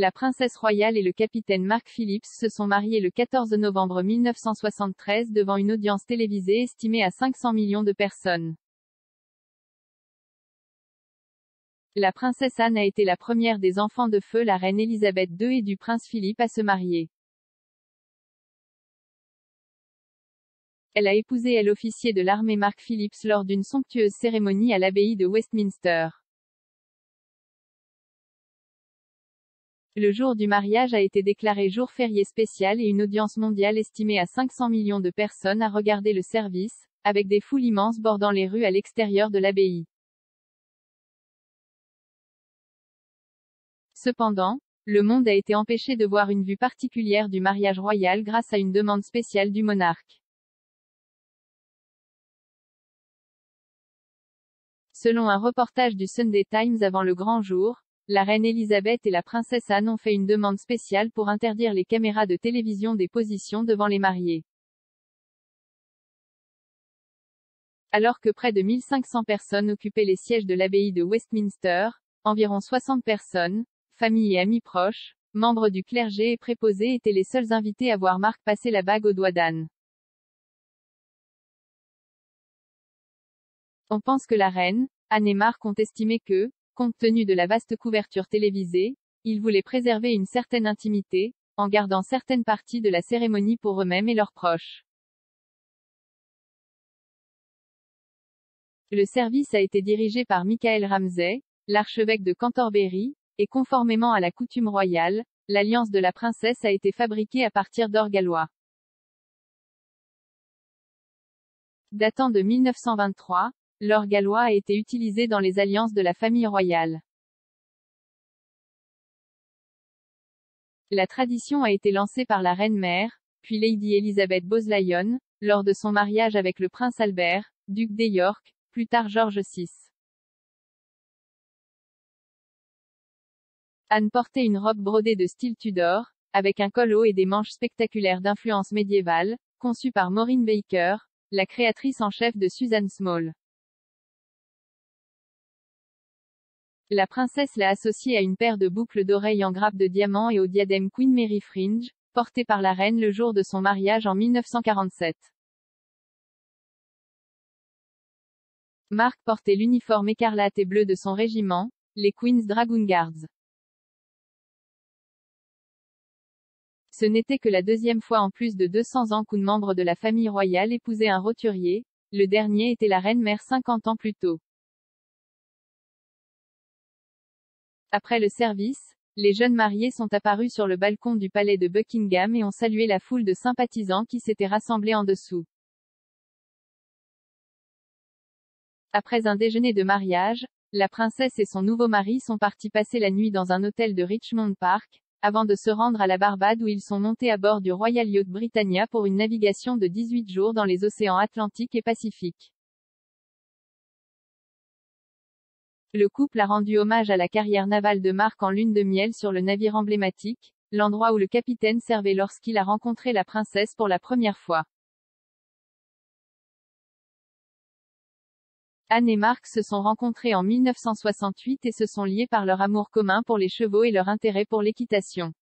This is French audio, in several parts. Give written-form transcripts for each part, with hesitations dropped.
La princesse royale et le capitaine Mark Phillips se sont mariés le 14 novembre 1973 devant une audience télévisée estimée à 500 millions de personnes. La princesse Anne a été la première des enfants de feu la reine Elisabeth II et du prince Philippe à se marier. Elle a épousé l'officier de l'armée Mark Phillips lors d'une somptueuse cérémonie à l'abbaye de Westminster. Le jour du mariage a été déclaré jour férié spécial et une audience mondiale estimée à 500 millions de personnes a regardé le service, avec des foules immenses bordant les rues à l'extérieur de l'abbaye. Cependant, le monde a été empêché de voir une vue particulière du mariage royal grâce à une demande spéciale du monarque. Selon un reportage du Sunday Times avant le grand jour, la reine Elisabeth et la princesse Anne ont fait une demande spéciale pour interdire les caméras de télévision des positions devant les mariés. Alors que près de 1500 personnes occupaient les sièges de l'abbaye de Westminster, environ 60 personnes, familles et amis proches, membres du clergé et préposés étaient les seuls invités à voir Mark passer la bague au doigt d'Anne. On pense que la reine, Anne et Mark ont estimé que, compte tenu de la vaste couverture télévisée, ils voulaient préserver une certaine intimité, en gardant certaines parties de la cérémonie pour eux-mêmes et leurs proches. Le service a été dirigé par Michael Ramsay, l'archevêque de Canterbury, et conformément à la coutume royale, l'alliance de la princesse a été fabriquée à partir d'or gallois. Datant de 1923, l'or gallois a été utilisé dans les alliances de la famille royale. La tradition a été lancée par la reine-mère, puis Lady Elizabeth Boslyon, lors de son mariage avec le prince Albert, duc des York, plus tard George VI. Anne portait une robe brodée de style Tudor, avec un col haut et des manches spectaculaires d'influence médiévale, conçue par Maureen Baker, la créatrice en chef de Susan Small. La princesse l'a associée à une paire de boucles d'oreilles en grappe de diamants et au diadème Queen Mary Fringe, porté par la reine le jour de son mariage en 1947. Mark portait l'uniforme écarlate et bleu de son régiment, les Queen's Dragoon Guards. Ce n'était que la deuxième fois en plus de 200 ans qu'une membre de la famille royale épousait un roturier, le dernier était la reine-mère 50 ans plus tôt. Après le service, les jeunes mariés sont apparus sur le balcon du palais de Buckingham et ont salué la foule de sympathisants qui s'étaient rassemblés en dessous. Après un déjeuner de mariage, la princesse et son nouveau mari sont partis passer la nuit dans un hôtel de Richmond Park, avant de se rendre à la Barbade où ils sont montés à bord du Royal Yacht Britannia pour une navigation de 18 jours dans les océans Atlantique et Pacifique. Le couple a rendu hommage à la carrière navale de Mark en lune de miel sur le navire emblématique, l'endroit où le capitaine servait lorsqu'il a rencontré la princesse pour la première fois. Anne et Mark se sont rencontrés en 1968 et se sont liés par leur amour commun pour les chevaux et leur intérêt pour l'équitation.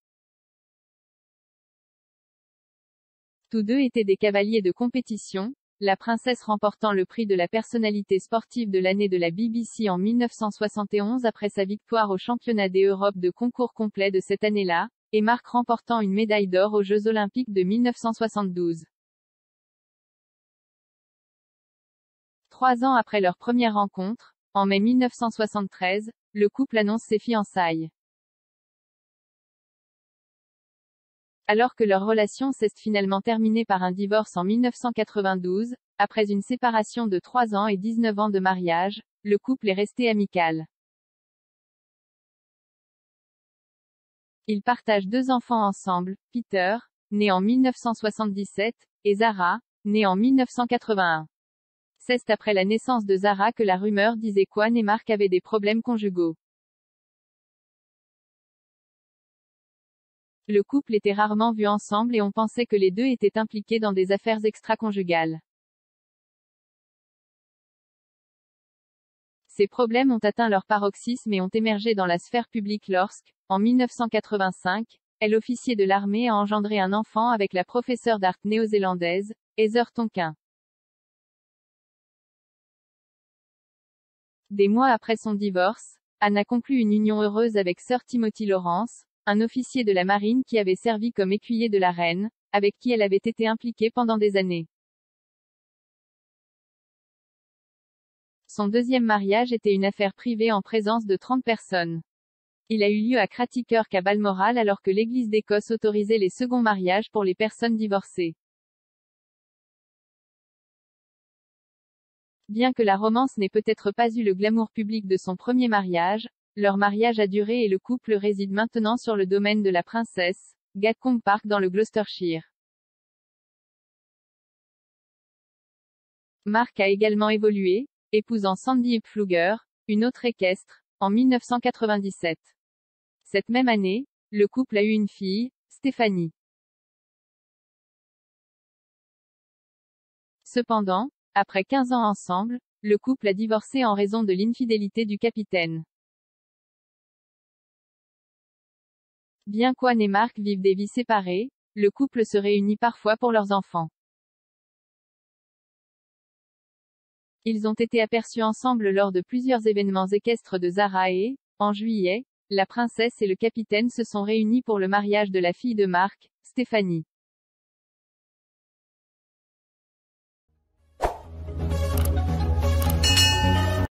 Tous deux étaient des cavaliers de compétition, la princesse remportant le prix de la personnalité sportive de l'année de la BBC en 1971 après sa victoire au championnat des Europes de concours complet de cette année-là, et Mark remportant une médaille d'or aux Jeux Olympiques de 1972. 3 ans après leur première rencontre, en mai 1973, le couple annonce ses fiançailles. Alors que leur relation s'est finalement terminée par un divorce en 1992, après une séparation de 3 ans et 19 ans de mariage, le couple est resté amical. Ils partagent 2 enfants ensemble, Peter, né en 1977, et Zara, née en 1981. C'est après la naissance de Zara que la rumeur disait qu'Anne et Mark avaient des problèmes conjugaux. Le couple était rarement vu ensemble et on pensait que les deux étaient impliqués dans des affaires extra-conjugales. Ces problèmes ont atteint leur paroxysme et ont émergé dans la sphère publique lorsque, En 1985, elle officier de l'armée a engendré un enfant avec la professeure d'art néo-zélandaise, Heather Tonkin. Des mois après son divorce, Anne a conclu une union heureuse avec Sir Timothy Lawrence, un officier de la marine qui avait servi comme écuyer de la reine, avec qui elle avait été impliquée pendant des années. Son deuxième mariage était une affaire privée en présence de 30 personnes. Il a eu lieu à Cratykirk à Balmoral alors que l'Église d'Écosse autorisait les seconds mariages pour les personnes divorcées. Bien que la romance n'ait peut-être pas eu le glamour public de son premier mariage, leur mariage a duré et le couple réside maintenant sur le domaine de la princesse, Gatcombe Park dans le Gloucestershire. Mark a également évolué, épousant Sandy Pfluger, une autre équestre, en 1997. Cette même année, le couple a eu une fille, Stéphanie. Cependant, après 15 ans ensemble, le couple a divorcé en raison de l'infidélité du capitaine. Bien qu'Anne et Mark vivent des vies séparées, le couple se réunit parfois pour leurs enfants. Ils ont été aperçus ensemble lors de plusieurs événements équestres de Zara et, en juillet, la princesse et le capitaine se sont réunis pour le mariage de la fille de Mark, Stéphanie.